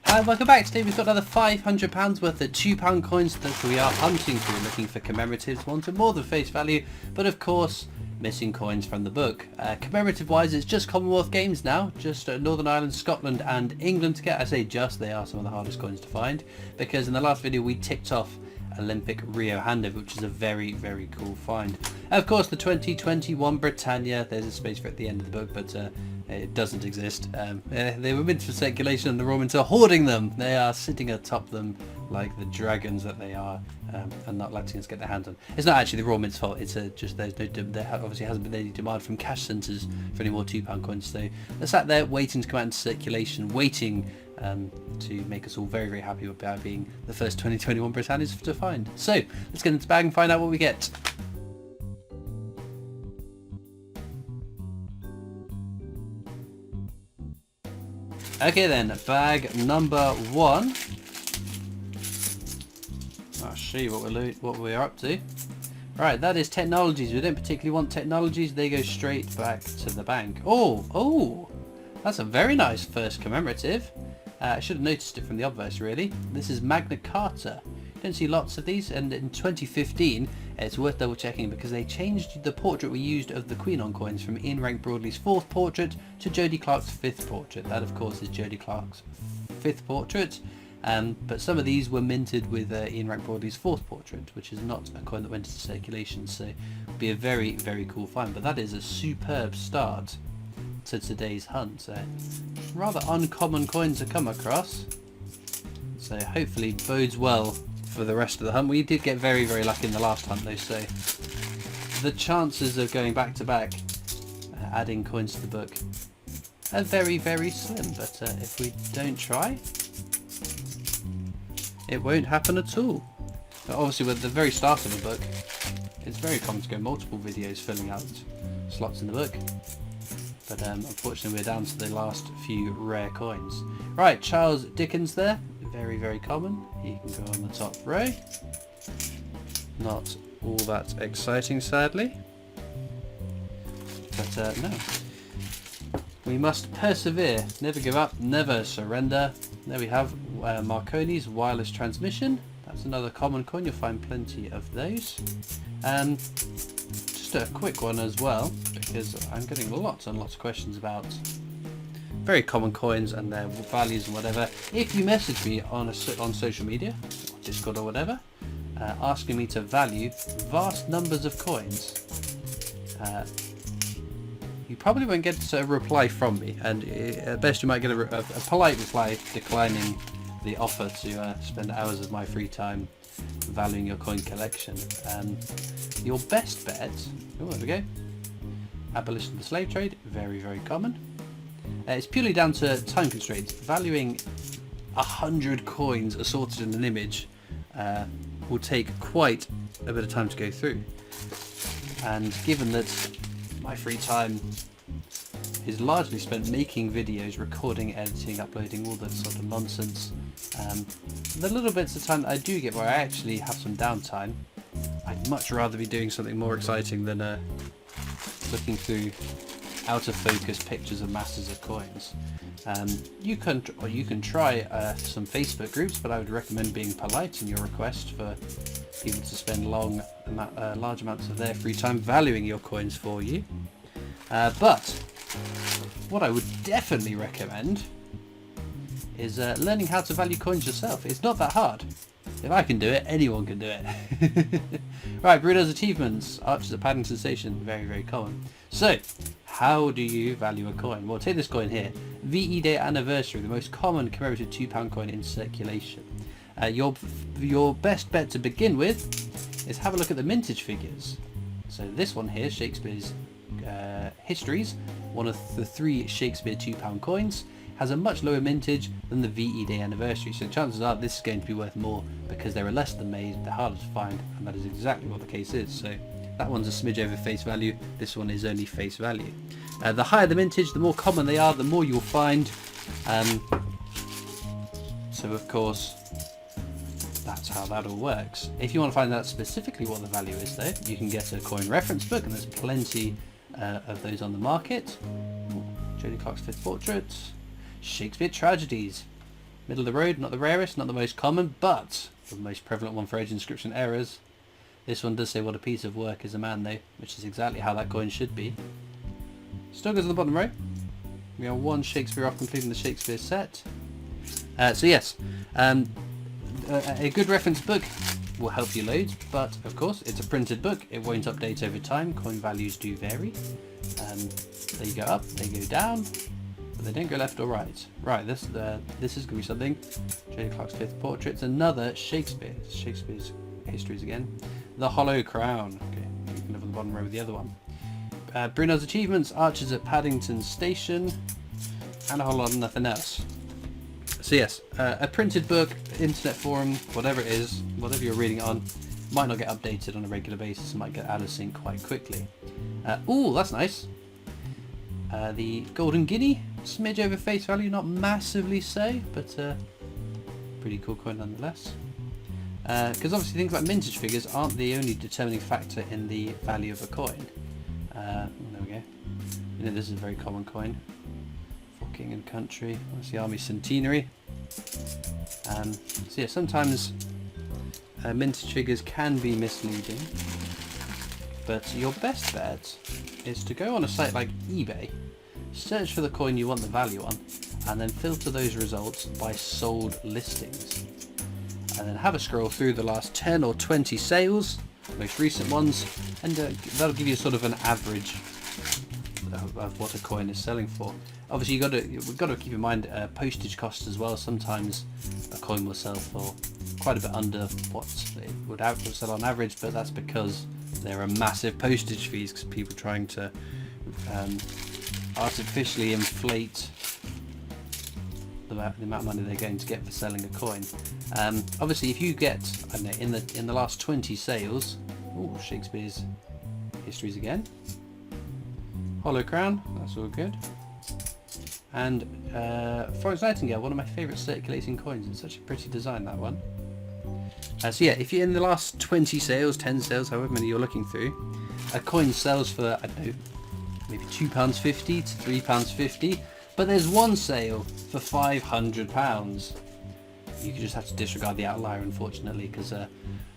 Welcome back. Today we've got another £500 worth of £2 coins that we are hunting through, looking for commemoratives, ones with more than face value, but of course missing coins from the book. Commemorative wise, it's just Commonwealth Games now, just Northern Ireland, Scotland and England to get. I say just, they are some of the hardest coins to find, because in the last video we ticked off Olympic Rio Handiv, which is a very, very cool find. Of course the 2021 Britannia, there's a space for it at the end of the book, but it doesn't exist. They were meant for circulation and the Romans are hoarding them. They are sitting atop them like the dragons that they are, and not letting us get their hands on. It's not actually the Royal Mint's fault, it's just there obviously hasn't been any demand from cash centres for any more £2 coins, so they're sat there waiting to come out into circulation, waiting to make us all very, very happy about being the first 2021 Britannias to find. So let's get into the bag and find out what we get. Okay then, bag number one. I'll show you what we're up to. Right, that is technologies. We don't particularly want technologies, they go straight back to the bank. Oh, that's a very nice first commemorative. I should have noticed it from the obverse really. This is Magna Carta. You don't see lots of these, and in 2015 it's worth double checking because they changed the portrait we used of the Queen on coins from Ian Rank Broadley's 4th portrait to Jodie Clark's 5th portrait. That of course is Jodie Clark's 5th portrait, but some of these were minted with Ian Rank Broadley's 4th portrait, which is not a coin that went into circulation, so it'll be a very, very cool find. But that is a superb start to today's hunt. Rather uncommon coins to come across, so hopefully bodes well for the rest of the hunt. We did get very, very lucky in the last hunt though, so the chances of going back to back adding coins to the book are very, very slim, but if we don't try, it won't happen at all. But obviously with the very start of the book, it's very common to go multiple videos filling out slots in the book. But unfortunately we're down to the last few rare coins. Right, Charles Dickens there, very, very common. He can go on the top row. Not all that exciting sadly. But no. We must persevere, never give up, never surrender. There we have Marconi's wireless transmission. That's another common coin, you'll find plenty of those. Just a quick one as well, because I'm getting lots and lots of questions about very common coins and their values and whatever. If you message me on social media, or Discord or whatever, asking me to value vast numbers of coins, you probably won't get a reply from me, and at best you might get a polite reply declining the offer to spend hours of my free time valuing your coin collection. Your best bet, oh there we go, abolition of the slave trade, very, very common. It's purely down to time constraints. Valuing 100 coins assorted in an image will take quite a bit of time to go through, and given that my free time is largely spent making videos, recording, editing, uploading, all that sort of nonsense, the little bits of time that I do get where I actually have some downtime, I'd much rather be doing something more exciting than looking through out of focus pictures of masses of coins. You can try some Facebook groups, but I would recommend being polite in your request for people to spend large amounts of their free time valuing your coins for you. But what I would definitely recommend is learning how to value coins yourself. It's not that hard. If I can do it, anyone can do it. Right, Bruno's achievements. Archers at Paddington Station, very, very common. So, how do you value a coin? Well, take this coin here. VE Day Anniversary, the most common commemorative £2 coin in circulation. Your best bet to begin with is have a look at the mintage figures. So this one here, Shakespeare's Histories, one of the 3 Shakespeare £2 coins, has a much lower mintage than the VE Day Anniversary, so chances are this is going to be worth more because there are less than made, they're harder to find, and that is exactly what the case is. So that one's a smidge over face value, this one is only face value. The higher the mintage, the more common they are, the more you'll find. So of course, that's how that all works. If you want to find out specifically what the value is though, you can get a coin reference book, and there's plenty of those on the market. Jodie Clark's 5th portrait, Shakespeare Tragedies, Middle of the road, not the rarest, not the most common, but the most prevalent one for edge inscription errors. This one does say what a piece of work is a man though, which is exactly how that coin should be. Still goes on the bottom row. We are one Shakespeare off completing the Shakespeare set. So yes, a good reference book will help you loads, but of course it's a printed book, it won't update over time, coin values do vary. They go up, they go down, but they don't go left or right. Right, this is going to be something. J. Clark's Fifth Portraits, another Shakespeare's histories again. The Hollow Crown. Okay, you can live on the bottom row with the other one. Brunel's Achievements, Archers at Paddington Station, and a whole lot of nothing else. So yes, a printed book, internet forum, whatever it is, whatever you're reading it on, might not get updated on a regular basis, might get out of sync quite quickly. Ooh, that's nice. The Golden Guinea, smidge over face value, not massively so, but pretty cool coin nonetheless. Because obviously things like mintage figures aren't the only determining factor in the value of a coin. There we go. You know, this is a very common coin. For King and Country. That's the Army Centenary. So yeah, sometimes mintage figures can be misleading. But your best bet is to go on a site like eBay, search for the coin you want the value on, and then filter those results by sold listings. And then have a scroll through the last 10 or 20 sales, most recent ones, and that'll give you sort of an average of what a coin is selling for. Obviously we've got to keep in mind postage costs as well. Sometimes a coin will sell for quite a bit under what it would sell on average, but that's because there are massive postage fees because people are trying to artificially inflate the amount of money they're going to get for selling a coin. Obviously, if you get, I don't know, in the last 20 sales, ooh, Shakespeare's histories again, Hollow Crown, that's all good, and Florence Nightingale, one of my favourite circulating coins. It's such a pretty design, that one. So yeah, if you're in the last 20 sales, 10 sales, however many you're looking through, a coin sells for, I don't know, maybe £2.50 to £3.50. But there's one sale for £500. You just have to disregard the outlier, unfortunately, because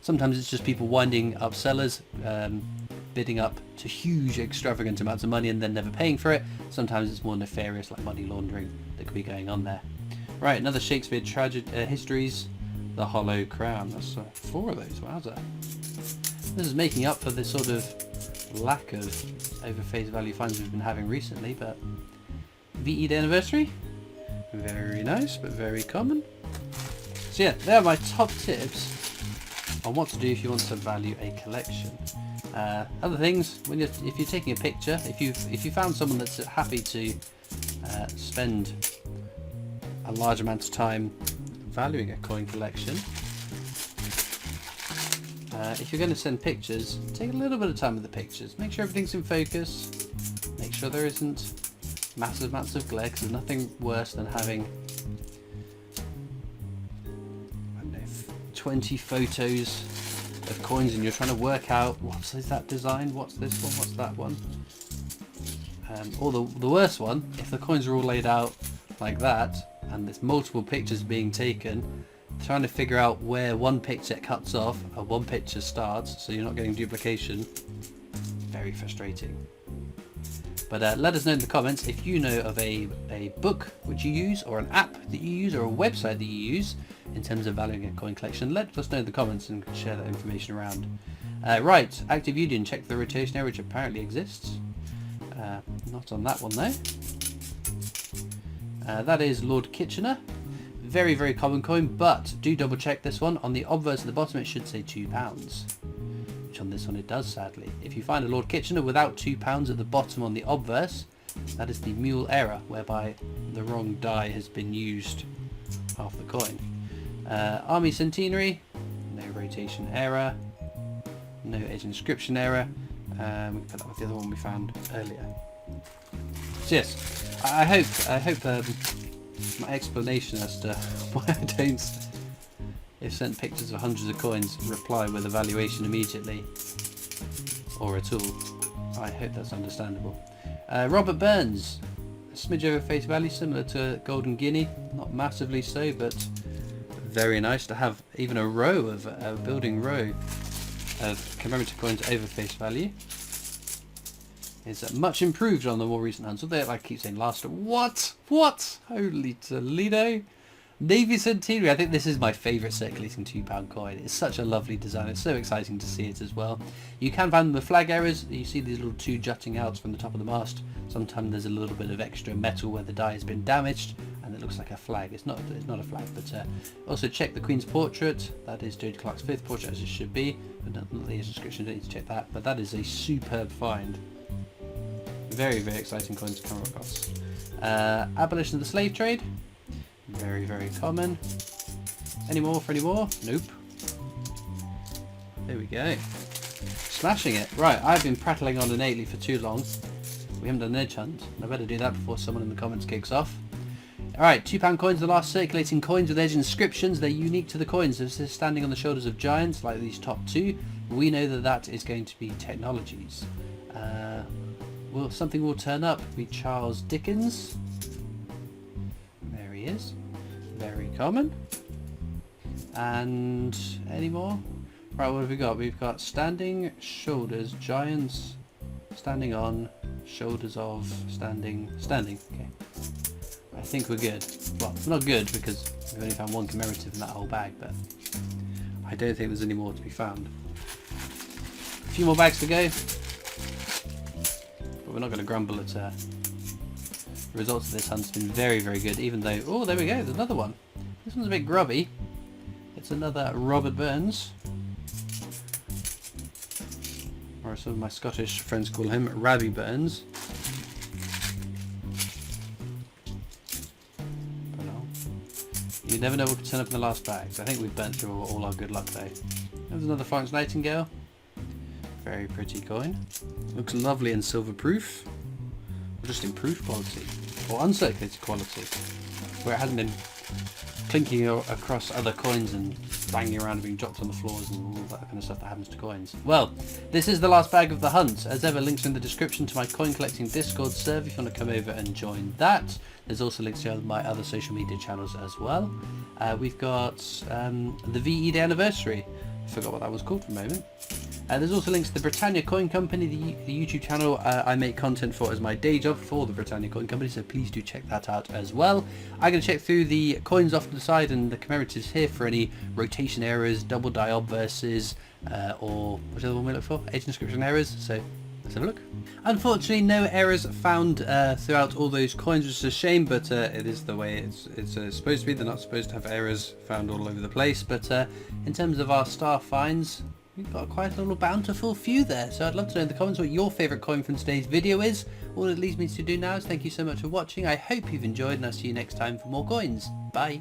sometimes it's just people winding up sellers, bidding up to huge, extravagant amounts of money and then never paying for it. Sometimes it's more nefarious, like money laundering, that could be going on there. Right, another Shakespeare histories, the Hollow Crown. That's 4 of those. Wowza. This is making up for this sort of lack of over face value finds we've been having recently, but VE Day Anniversary, very nice but very common. So yeah, there are my top tips on what to do if you want to value a collection. Other things, if you're taking a picture, if you found someone that's happy to spend a large amount of time valuing a coin collection, if you're going to send pictures, take a little bit of time with the pictures. Make sure everything's in focus. Make sure there isn't massive amounts of glare, because there's nothing worse than having, I don't know, 20 photos of coins and you're trying to work out what's that design, what's this one, what's that one. Or the worst one, if the coins are all laid out like that and there's multiple pictures being taken, trying to figure out where one picture cuts off and one picture starts so you're not getting duplication. Very frustrating. But let us know in the comments if you know of a book which you use, or an app that you use, or a website that you use in terms of valuing a coin collection. Let us know in the comments and share that information around. Right, Active Union, check the rotation error, which apparently exists. Not on that one though. That is Lord Kitchener. Very, very common coin, but do double check this one. On the obverse at the bottom it should say £2. Which on this one it does, sadly. If you find a Lord Kitchener without £2 at the bottom on the obverse, that is the mule error, whereby the wrong die has been used half the coin. Army Centenary, no rotation error, no edge inscription error. We can put that with the other one we found earlier. So yes, I hope my explanation as to why I don't, if sent pictures of hundreds of coins, reply with a valuation immediately or at all. I hope that's understandable. Robert Burns, A smidge over face value, similar to Golden Guinea. Not massively so, but very nice to have even a row of a building row of commemorative coins over face value. It's much improved on the more recent hunts. Although, like I keep saying, last what? Holy Toledo! Navy Centenary. I think this is my favourite circulating £2 coin. It's such a lovely design. It's so exciting to see it as well. You can find the flag errors. You see these little two jutting out from the top of the mast. Sometimes there's a little bit of extra metal where the die has been damaged, and it looks like a flag. It's not a flag, but also check the Queen's portrait. That is Jodie Clark's 5th portrait, as it should be. But not the inscription. Don't need to check that. But that is a superb find. Very, very exciting coin to come across. Abolition of the slave trade. Very, very common. Any more for any more? Nope. There we go. Smashing it. Right, I've been prattling on innately for too long. We haven't done an edge hunt. I better do that before someone in the comments kicks off. Alright, £2 coins, the last circulating coins with edge inscriptions. They're unique to the coins. This is standing on the shoulders of giants, like these top two. We know that that is going to be technologies. Well, something will turn up. Be Charles Dickens. There he is. Very common. And any more? Right, what have we got? We've got standing shoulders, giants standing on shoulders of standing. Okay. I think we're good. Well, not good because we've only found one commemorative in that whole bag, but I don't think there's any more to be found. A few more bags to go. But we're not going to grumble at the results of this hunt's been very, very good, even though... Oh, there we go, there's another one. This one's a bit grubby. It's another Robert Burns. Or some of my Scottish friends call him Rabbie Burns. But no. You never know what could turn up in the last bags. I think we've burnt through all our good luck though. There's another Florence Nightingale. Very pretty coin. Looks lovely in silver proof. Or just in proof quality. Or uncirculated quality. Where it hasn't been clinking across other coins and banging around and being dropped on the floors and all that kind of stuff that happens to coins. Well, this is the last bag of the hunt. As ever, links in the description to my coin collecting Discord server if you want to come over and join that. There's also links to my other social media channels as well. We've got the VE Day anniversary. I forgot what that was called for a moment. There's also links to the Britannia Coin Company, the YouTube channel I make content for as my day job for the Britannia Coin Company, so please do check that out as well. I'm going to check through the coins off to the side and the commemoratives here for any rotation errors, double die obverses, or what's the other one we look for? Edge inscription errors, so let's have a look. Unfortunately, no errors found throughout all those coins, which is a shame, but it is the way it's supposed to be. They're not supposed to have errors found all over the place, but in terms of our star finds, we've got quite a little bountiful few there, so I'd love to know in the comments what your favourite coin from today's video is. All it leaves me to do now is thank you so much for watching. I hope you've enjoyed, and I'll see you next time for more coins. Bye!